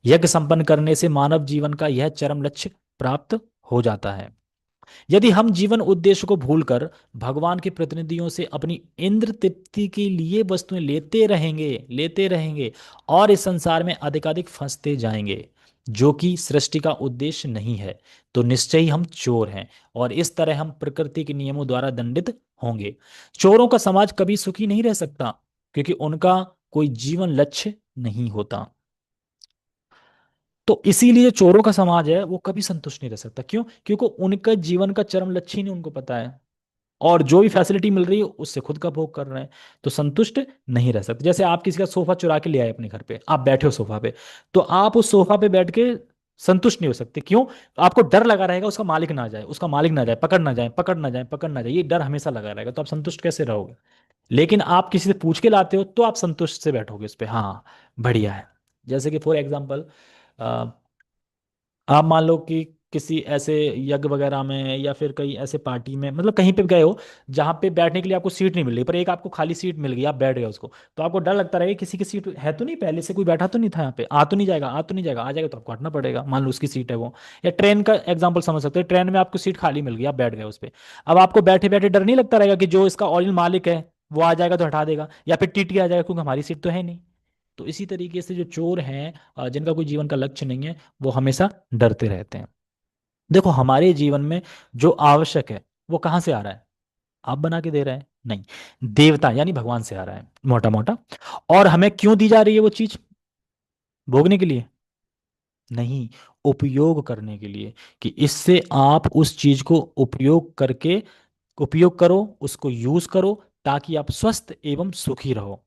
यज्ञ संपन्न करने से मानव जीवन का यह चरम लक्ष्य प्राप्त हो जाता है। यदि हम जीवन उद्देश्य को भूलकर भगवान के प्रतिनिधियों से अपनी इंद्र तृप्ति के लिए वस्तुएं लेते रहेंगे और इस संसार में अधिकाधिक फंसते जाएंगे, जो कि सृष्टि का उद्देश्य नहीं है, तो निश्चय ही हम चोर हैं, और इस तरह हम प्रकृति के नियमों द्वारा दंडित होंगे। चोरों का समाज कभी सुखी नहीं रह सकता, क्योंकि उनका कोई जीवन लक्ष्य नहीं होता। तो इसीलिए चोरों का समाज है वो कभी संतुष्ट नहीं रह सकता। क्यों? क्योंकि उनका जीवन का चरम लक्ष्य ही नहीं उनको पता है, और जो भी फैसिलिटी मिल रही है उससे खुद का भोग कर रहे हैं, तो संतुष्ट नहीं रह सकते। जैसे आप किसी का सोफा चुरा के ले आए अपने घर पे, आप बैठे हो सोफा पे, तो आप उस सोफा पे बैठ के संतुष्ट नहीं हो सकते। क्यों? आपको डर लगा रहेगा उसका मालिक ना जाए, उसका मालिक ना जाए, पकड़ ना जाए, पकड़ ना जाए, पकड़ ना जाए, ये डर हमेशा लगा रहेगा, तो आप संतुष्ट कैसे रहोगे? लेकिन आप किसी से पूछ के लाते हो तो आप संतुष्ट से बैठोगे उस पे, हाँ बढ़िया है। जैसे कि फॉर एग्जाम्पल, आप मान लो कि किसी ऐसे यज्ञ वगैरह में या फिर कहीं ऐसे पार्टी में, मतलब कहीं पे भी गए हो जहाँ पे बैठने के लिए आपको सीट नहीं मिल रही, पर एक आपको खाली सीट मिल गई, आप बैठ गए उसको, तो आपको डर लगता रहेगा किसी की सीट है तो नहीं, पहले से कोई बैठा तो नहीं था यहाँ पे, आ तो नहीं जाएगा, आ तो नहीं जाएगा, आ जाएगा तो आपको हटना पड़ेगा, मान लो उसकी सीट है वो। या ट्रेन का एग्जाम्पल समझ सकते हैं, ट्रेन में आपको सीट खाली मिल गई, आप बैठ गए उस पर। अब आपको बैठे बैठे डर नहीं लगता रहेगा कि जो इसका ओरिजिनल मालिक है वो आ जाएगा तो हटा देगा, या फिर टीटी आ जाएगा, क्योंकि हमारी सीट तो है नहीं। तो इसी तरीके से जो चोर हैं, जिनका कोई जीवन का लक्ष्य नहीं है, वो हमेशा डरते रहते हैं। देखो हमारे जीवन में जो आवश्यक है वो कहाँ से आ रहा है? आप बना के दे रहे हैं? नहीं, देवता यानी भगवान से आ रहा है, मोटा मोटा। और हमें क्यों दी जा रही है वो चीज? भोगने के लिए? नहीं, उपयोग करने के लिए, कि इससे आप उस चीज को उपयोग करके, उपयोग करो, उसको यूज करो, ताकि आप स्वस्थ एवं सुखी रहो।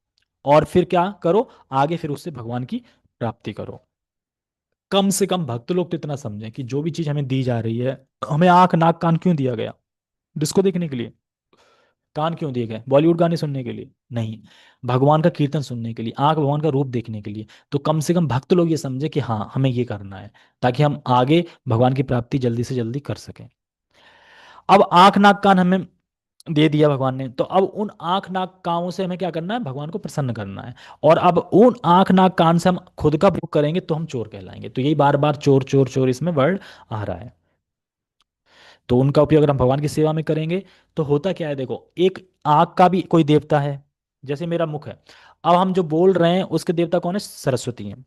और फिर क्या करो? आगे फिर उससे भगवान की प्राप्ति करो। कम से कम भक्त लोग तो इतना समझें कि जो भी चीज हमें दी जा रही है, हमें आंख नाक कान क्यों दिया गया? डिस्को देखने के लिए? कान क्यों दिए गए? बॉलीवुड गाने सुनने के लिए? नहीं, भगवान का कीर्तन सुनने के लिए, आंख भगवान का रूप देखने के लिए। तो कम से कम भक्त लोग ये समझे कि हाँ हमें ये करना है, ताकि हम आगे भगवान की प्राप्ति जल्दी से जल्दी कर सकें। अब आंख नाक कान हमें दे दिया भगवान ने, तो अब उन आंख नाक कानों से हमें क्या करना है? भगवान को प्रसन्न करना है। और अब उन आंख नाक कान से हम खुद का भोग करेंगे तो हम चोर कहलाएंगे। तो यही बार बार चोर चोर चोर इसमें वर्ड आ रहा है। तो उनका उपयोग अगर हम भगवान की सेवा में करेंगे तो होता क्या है, देखो एक आग का भी कोई देवता है, जैसे मेरा मुख है। अब हम जो बोल रहे हैं उसके देवता कौन है? सरस्वती हैं।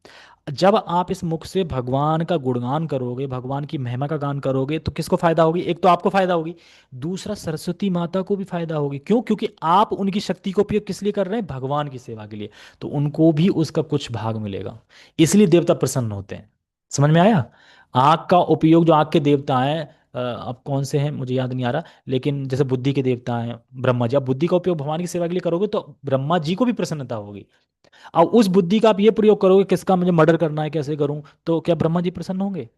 जब आप इस मुख से भगवान का गुणगान करोगे, भगवान की महिमा का गान करोगे, तो किसको फायदा होगी? एक तो आपको फायदा होगी, दूसरा सरस्वती माता को भी फायदा होगी। क्यों? क्योंकि आप उनकी शक्ति का उपयोग किस लिए कर रहे हैं? भगवान की सेवा के लिए। तो उनको भी उसका कुछ भाग मिलेगा, इसलिए देवता प्रसन्न होते हैं। समझ में आया? आग का उपयोग, जो आग के देवता हैं, अब कौन से हैं मुझे याद नहीं आ रहा, लेकिन जैसे बुद्धि के देवता हैं ब्रह्मा जी, अब बुद्धि का उपयोग भगवान की सेवा के लिए करोगे तो ब्रह्मा जी को भी प्रसन्नता होगी। अब उस बुद्धि का आप ये प्रयोग करोगे, किसका मुझे मर्डर करना है, कैसे करूं, तो क्या ब्रह्मा जी प्रसन्न होंगे?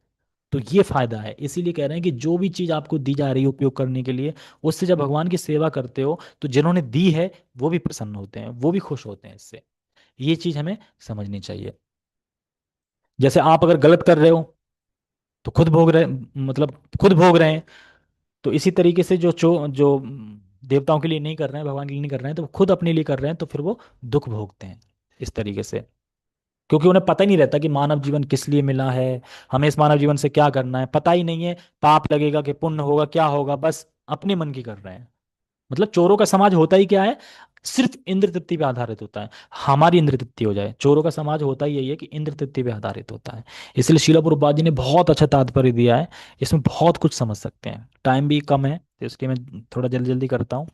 तो ये फायदा है, इसीलिए कह रहे हैं कि जो भी चीज आपको दी जा रही है उपयोग करने के लिए, उससे जब भगवान की सेवा करते हो तो जिन्होंने दी है वो भी प्रसन्न होते हैं, वो भी खुश होते हैं इससे। ये चीज हमें समझनी चाहिए। जैसे आप अगर गलत कर रहे हो तो खुद भोग रहे, मतलब खुद भोग रहे हैं। तो इसी तरीके से जो देवताओं के लिए नहीं कर रहे हैं, भगवान के लिए नहीं कर रहे हैं, तो वो खुद अपने लिए कर रहे हैं, तो फिर वो दुख भोगते हैं इस तरीके से। क्योंकि उन्हें पता ही नहीं रहता कि मानव जीवन किस लिए मिला है, हमें इस मानव जीवन से क्या करना है, पता ही नहीं है। पाप लगेगा कि पुण्य होगा, क्या होगा, बस अपने मन की कर रहे हैं। मतलब चोरों का समाज होता ही क्या है? सिर्फ इंद्र तृप्ति पे आधारित होता है। हमारी इंद्र तृप्ति हो जाए, चोरों का समाज होता ही यही है कि इंद्र तृप्ति पे आधारित होता है। इसलिए शिला प्रभुपाद जी ने बहुत अच्छा तात्पर्य दिया है, इसमें बहुत कुछ समझ सकते हैं। टाइम भी कम है तो इसलिए मैं थोड़ा जल्दी जल्दी करता हूँ,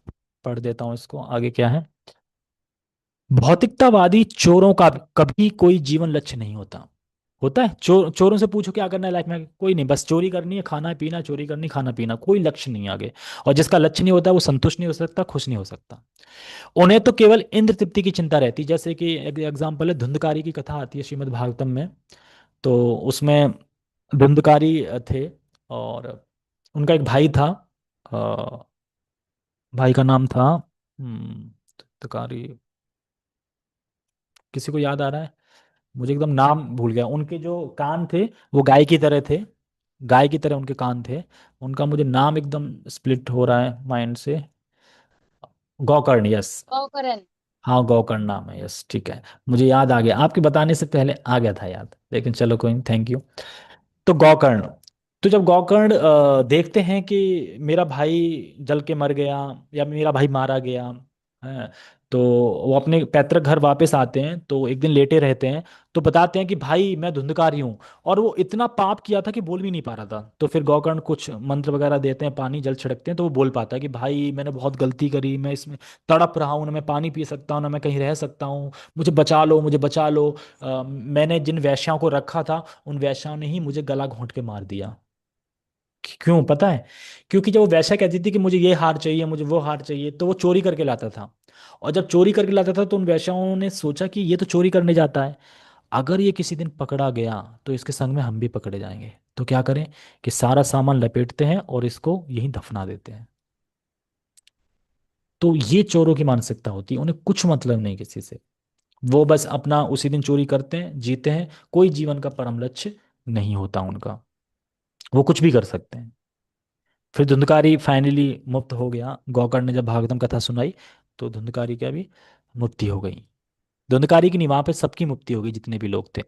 पढ़ देता हूँ इसको, आगे क्या है। भौतिकतावादी चोरों का कभी कोई जीवन लक्ष्य नहीं होता। होता है? चोरों से पूछो क्या करना है लाइफ में, कोई नहीं, बस चोरी करनी है, खाना पीना, चोरी करनी, खाना पीना, कोई लक्ष्य नहीं आगे। और जिसका लक्ष्य नहीं होता वो संतुष्ट नहीं हो सकता, खुश नहीं हो सकता। उन्हें तो केवल इंद्र तृप्ति की चिंता रहती। जैसे कि एक एग्जाम्पल है, धुंधकारी की कथा आती है श्रीमद् भागवतम में। तो उसमें धुंधकारी थे, और उनका एक भाई था। अ, भाई का नाम था धुंधकारी, किसी को याद आ रहा है? मुझे एकदम नाम भूल गया। उनके जो कान थे वो गाय की तरह थे, गाय की तरह उनके कान थे। उनका मुझे नाम एकदम स्प्लिट हो रहा है माइंड से। गौकर्ण, यस। गोकर्ण। हाँ गौकर्ण नाम है, यस ठीक है। मुझे याद आ गया, आपके बताने से पहले आ गया था याद, लेकिन चलो कोई नहीं, थैंक यू। तो गौकर्ण, तो जब गौकर्ण देखते हैं कि मेरा भाई जल के मर गया या मेरा भाई मारा गया है, तो वो अपने पैतृक घर वापस आते हैं, तो एक दिन लेटे रहते हैं। तो बताते हैं कि भाई मैं धुंधकारी हूँ, और वो इतना पाप किया था कि बोल भी नहीं पा रहा था। तो फिर गौकर्ण कुछ मंत्र वगैरह देते हैं, पानी जल छिड़कते हैं, तो वो बोल पाता है कि भाई मैंने बहुत गलती करी, मैं इसमें तड़प रहा हूँ, ना मैं पानी पी सकता हूँ, ना मैं कहीं रह सकता हूँ, मुझे बचा लो, मुझे बचा लो। मैंने जिन वेश्याओं को रखा था उन वेश्याओं ने ही मुझे गला घोंट के मार दिया। क्यों पता है? क्योंकि जब वो वैश्या कहती थी कि मुझे ये हार चाहिए, मुझे वो हार चाहिए, तो वो चोरी करके लाता था। और जब चोरी करके लाता था तो उन वैश्याओं ने सोचा कि ये तो चोरी करने जाता है, अगर ये किसी दिन पकड़ा गया तो इसके संग में हम भी पकड़े जाएंगे। तो क्या करें कि सारा सामान लपेटते हैं और इसको यहीं दफना देते हैं। तो ये चोरों की मानसिकता होती है, उन्हें कुछ मतलब नहीं किसी से। वो बस अपना उसी दिन चोरी करते हैं, जीते हैं, कोई जीवन का परम लक्ष्य नहीं होता उनका। वो कुछ भी कर सकते हैं। फिर धुंधकारी फाइनली मुक्त हो गया। गौकर्ण ने जब भागवतम कथा सुनाई तो धुंधकारी की भी मुक्ति हो गई। धुंधकारी की नहीं, वहां पे सबकी मुक्ति हो गई जितने भी लोग थे।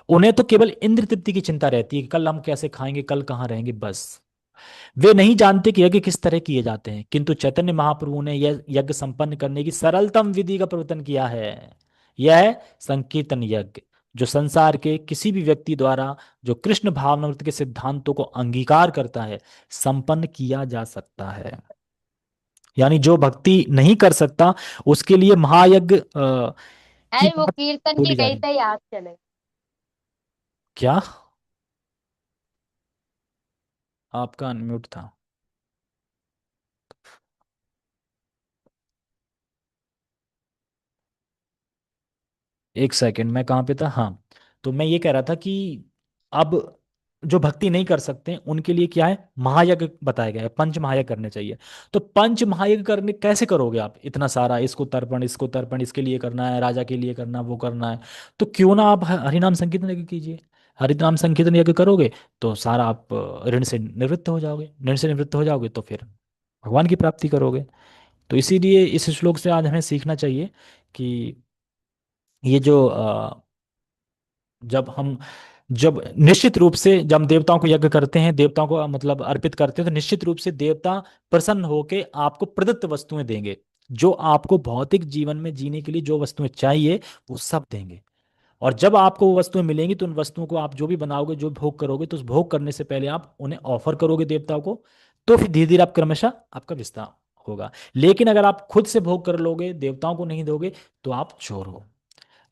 उन्हें तो केवल इंद्र तृप्ति की चिंता रहती है कि कल हम कैसे खाएंगे, कल कहाँ रहेंगे, बस। वे नहीं जानते कि यज्ञ किस तरह किए जाते हैं, किंतु चैतन्य महाप्रभु ने यह यज्ञ संपन्न करने की सरलतम विधि का प्रवर्तन किया है। यह है संकीर्तन यज्ञ, जो संसार के किसी भी व्यक्ति द्वारा, जो कृष्ण भावनामृत के सिद्धांतों को अंगीकार करता है, संपन्न किया जा सकता है। यानी जो भक्ति नहीं कर सकता उसके लिए महायज्ञ की अरे वो बात कीर्तन की बोली जा गई रही। तो याद चले। क्या? आपका अनम्यूट था। एक सेकंड, मैं कहाँ पे था? हाँ, तो मैं ये कह रहा था कि अब जो भक्ति नहीं कर सकते उनके लिए क्या है, महायज्ञ बताया गया है, पंच महायज्ञ करने चाहिए। तो पंच महायज्ञ करने कैसे करोगे आप? इतना सारा, इसको तर्पण, इसको तर्पण, इसके लिए करना है, राजा के लिए करना, वो करना है। तो क्यों ना आप हरिनाम संकीर्तन यज्ञ कीजिए। हरिनाम संकीर्तन यज्ञ करोगे तो सारा आप ऋण से निवृत्त हो जाओगे। ऋण से निवृत्त हो जाओगे तो फिर भगवान की प्राप्ति करोगे। तो इसीलिए इस श्लोक से आज हमें सीखना चाहिए कि ये जो जब निश्चित रूप से जब हम देवताओं को यज्ञ करते हैं, देवताओं को मतलब अर्पित करते हैं, तो निश्चित रूप से देवता प्रसन्न होके आपको प्रदत्त वस्तुएं देंगे। जो आपको भौतिक जीवन में जीने के लिए जो वस्तुएं चाहिए वो सब देंगे। और जब आपको वो वस्तुएं मिलेंगी तो उन वस्तुओं को आप जो भी बनाओगे, जो भोग करोगे, तो उस भोग करने से पहले आप उन्हें ऑफर करोगे देवताओं को। तो फिर धीरे धीरे आप क्रमशः आपका विस्तार होगा। लेकिन अगर आप खुद से भोग कर लोगे, देवताओं को नहीं दोगे, तो आप चोर हो।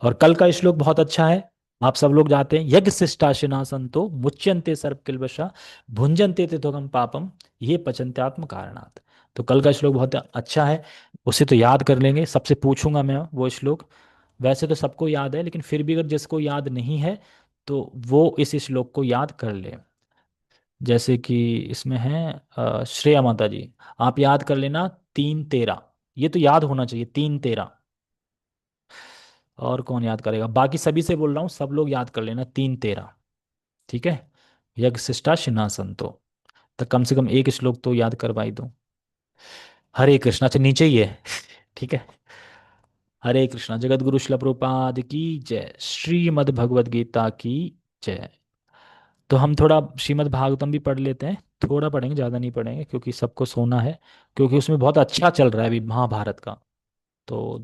और कल का श्लोक बहुत अच्छा है। आप सब लोग जाते हैं, यज्ञ शिष्टाशिना संतो मुच्यन्ते सर्व किल्बषा भुंजन्ते तिथोगम पापम ये पचन्त्यात्म कारणात्। तो कल का श्लोक बहुत अच्छा है। उसे तो याद कर लेंगे, सबसे पूछूंगा मैं वो श्लोक। वैसे तो सबको याद है, लेकिन फिर भी अगर जिसको याद नहीं है तो वो इस श्लोक को याद कर ले। जैसे कि इसमें है श्रेया माता जी, आप याद कर लेना 3:13। ये तो याद होना चाहिए, 3:13। और कौन याद करेगा? बाकी सभी से बोल रहा हूँ, सब लोग याद कर लेना 3:13। ठीक है। यज्ञ शिष्टा शिनासंतो। तो कम से कम एक श्लोक तो याद करवाई दो। हरे कृष्णा, अच्छा नीचे ही है। ठीक है। हरे कृष्णा। जगत गुरु शिल प्रभुपाद की जय। श्रीमद् भगवद गीता की जय। तो हम थोड़ा श्रीमद् भागवतम भी पढ़ लेते हैं। थोड़ा पढ़ेंगे, ज़्यादा नहीं पढ़ेंगे, क्योंकि सबको सोना है। क्योंकि उसमें बहुत अच्छा चल रहा है अभी महाभारत का। तो